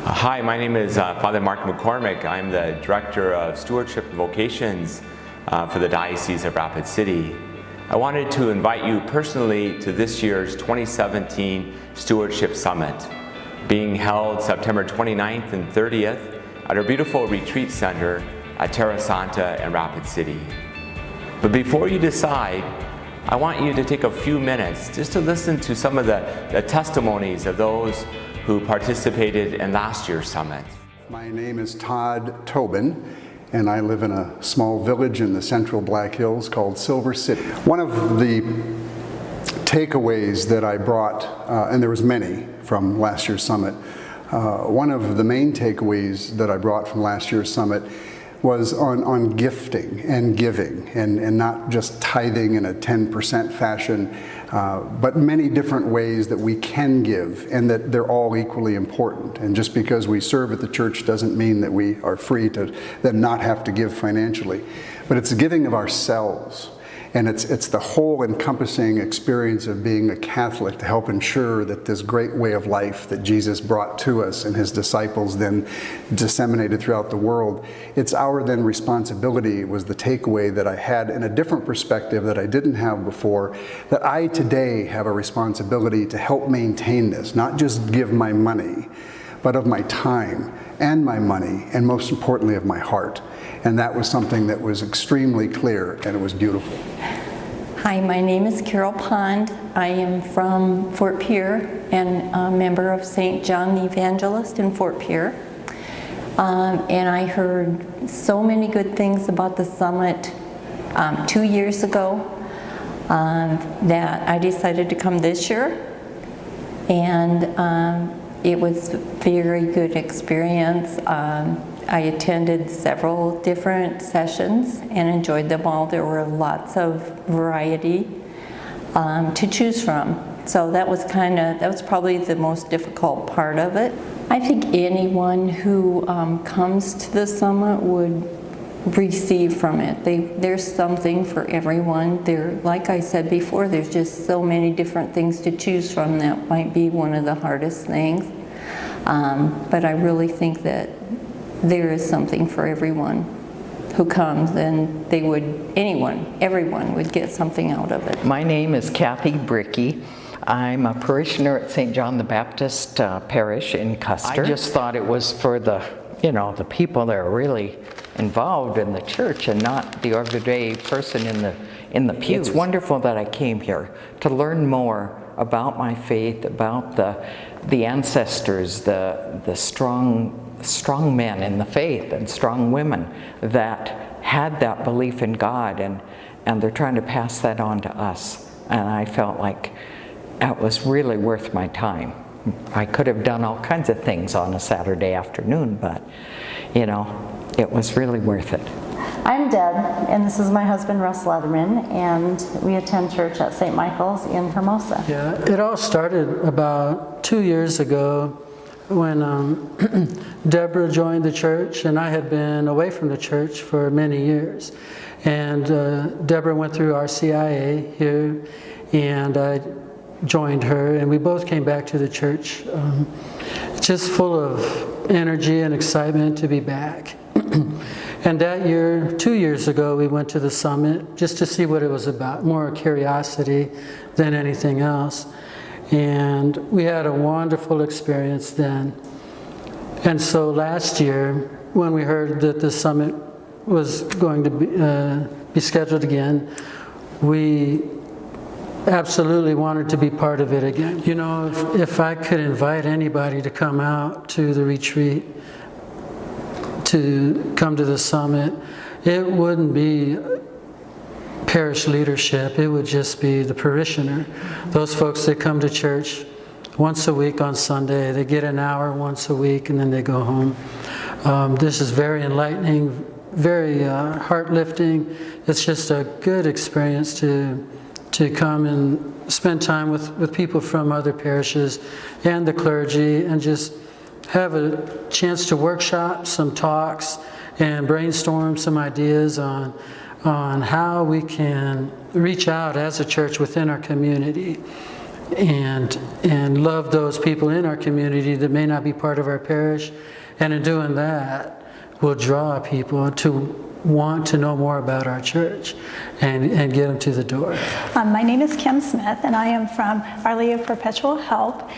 Hi, my name is Father Mark McCormick. I'm the Director of Stewardship and Vocations for the Diocese of Rapid City. I wanted to invite you personally to this year's 2017 Stewardship Summit, being held September 29th and 30th at our beautiful retreat center at Terra Santa in Rapid City. But before you decide, I want you to take a few minutes just to listen to some of the testimonies of those who participated in last year's summit. My name is Todd Tobin, and I live in a small village in the central Black Hills called Silver City. One of the takeaways that I brought, and there was many from last year's summit, one of the main takeaways that I brought from last year's summit was on gifting and giving, and not just tithing in a 10% fashion, but many different ways that we can give, and that they're all equally important. And just because we serve at the church doesn't mean that we are free to then not have to give financially. But it's the giving of ourselves. And it's the whole encompassing experience of being a Catholic to help ensure that this great way of life that Jesus brought to us and his disciples then disseminated throughout the world, it's our then responsibility, was the takeaway that I had in a different perspective that I didn't have before, that I today have a responsibility to help maintain this, not just give my money, but of my time and my money, and most importantly of my heart. And that was something that was extremely clear, and it was beautiful. Hi, my name is Carol Pond. I am from Fort Pierre and a member of St. John the Evangelist in Fort Pierre. And I heard so many good things about the summit 2 years ago that I decided to come this year. And it was a very good experience. I attended several different sessions and enjoyed them all. There were lots of variety to choose from. So that was probably the most difficult part of it. I think anyone who comes to the summit would receive from it. There's something for everyone. Like I said before, there's just so many different things to choose from. That might be one of the hardest things. But I really think that there is something for everyone who comes, and everyone would get something out of it. My name is Kathy Bricky. I'm a parishioner at St. John the Baptist Parish in Custer. I just thought it was for the people that are really involved in the church and not the everyday person in the pew. It's wonderful that I came here to learn more about my faith, about the ancestors, the strong men in the faith and strong women that had that belief in God, and they're trying to pass that on to us. And I felt like that was really worth my time. I could have done all kinds of things on a Saturday afternoon, but it was really worth it. I'm Deb, and this is my husband Russ Leatherman, and we attend church at St. Michael's in Hermosa. Yeah, it all started about 2 years ago when Deborah joined the church, and I had been away from the church for many years. And Deborah went through RCIA here, and I joined her, and we both came back to the church just full of energy and excitement to be back. And that year, 2 years ago, we went to the summit just to see what it was about, more curiosity than anything else. And we had a wonderful experience then. And so last year, when we heard that the summit was going to be scheduled again, we absolutely wanted to be part of it again. If I could invite anybody to come out to the retreat, to come to the summit, it wouldn't be parish leadership, it would just be the parishioner. Those folks that come to church once a week on Sunday, they get an hour once a week and then they go home. This is very enlightening, very heart-lifting. It's just a good experience to come and spend time with people from other parishes and the clergy, and just have a chance to workshop some talks and brainstorm some ideas on how we can reach out as a church within our community and love those people in our community that may not be part of our parish. And in doing that, we'll draw people to want to know more about our church and get them to the door. My name is Kim Smith, and I am from Our Lady of Perpetual Help.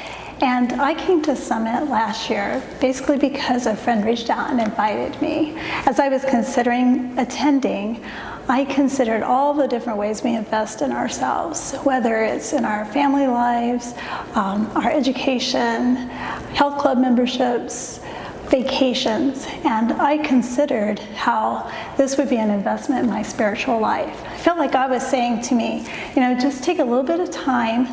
And I came to Summit last year basically because a friend reached out and invited me. As I was considering attending, I considered all the different ways we invest in ourselves, whether it's in our family lives, our education, health club memberships, vacations, and I considered how this would be an investment in my spiritual life. I felt like God was saying to me, just take a little bit of time,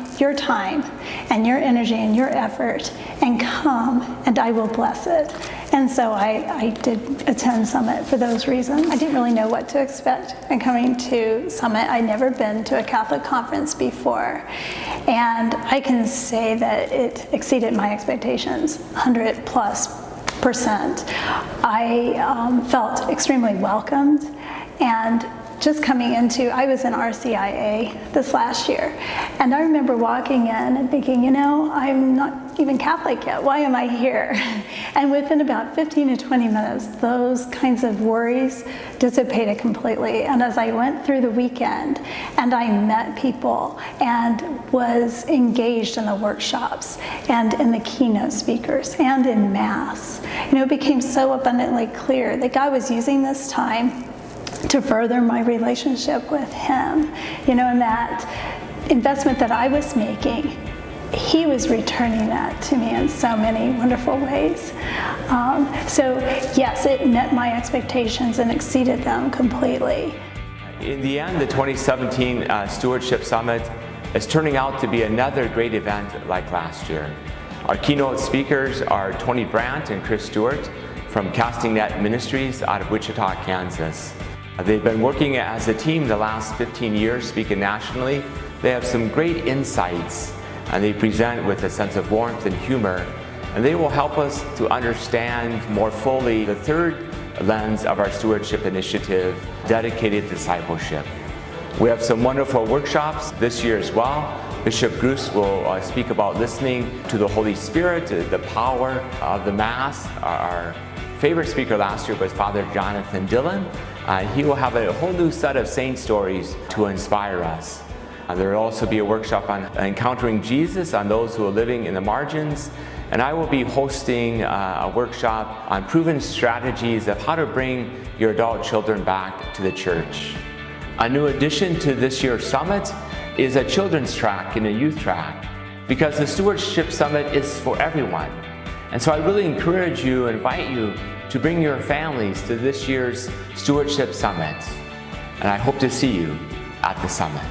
and your energy and your effort, and come, and I will bless it. And so I did attend Summit for those reasons. I didn't really know what to expect in coming to Summit. I'd never been to a Catholic conference before, and I can say that it exceeded my expectations, 100+%. I felt extremely welcomed, and just coming into, I was in RCIA this last year, and I remember walking in and thinking, I'm not even Catholic yet, why am I here? And within about 15 to 20 minutes, those kinds of worries dissipated completely. And as I went through the weekend and I met people and was engaged in the workshops and in the keynote speakers and in Mass, it became so abundantly clear that God was using this time to further my relationship with Him, and that investment that I was making, He was returning that to me in so many wonderful ways. So yes, it met my expectations and exceeded them completely. In the end, the 2017 Stewardship Summit is turning out to be another great event like last year. Our keynote speakers are Tony Brandt and Chris Stewart from Casting Net Ministries out of Wichita, Kansas. They've been working as a team the last 15 years, speaking nationally. They have some great insights, and they present with a sense of warmth and humor, and they will help us to understand more fully the third lens of our stewardship initiative, dedicated discipleship. We have some wonderful workshops this year as well. Bishop Gruss will speak about listening to the Holy Spirit, the power of the Mass. Our favorite speaker last year was Father Jonathan Dillon. He will have a whole new set of saint stories to inspire us. There will also be a workshop on encountering Jesus on those who are living in the margins. And I will be hosting a workshop on proven strategies of how to bring your adult children back to the church. A new addition to this year's summit is a children's track and a youth track, because the Stewardship Summit is for everyone. And so I really encourage you, invite you to bring your families to this year's Stewardship Summit. And I hope to see you at the summit.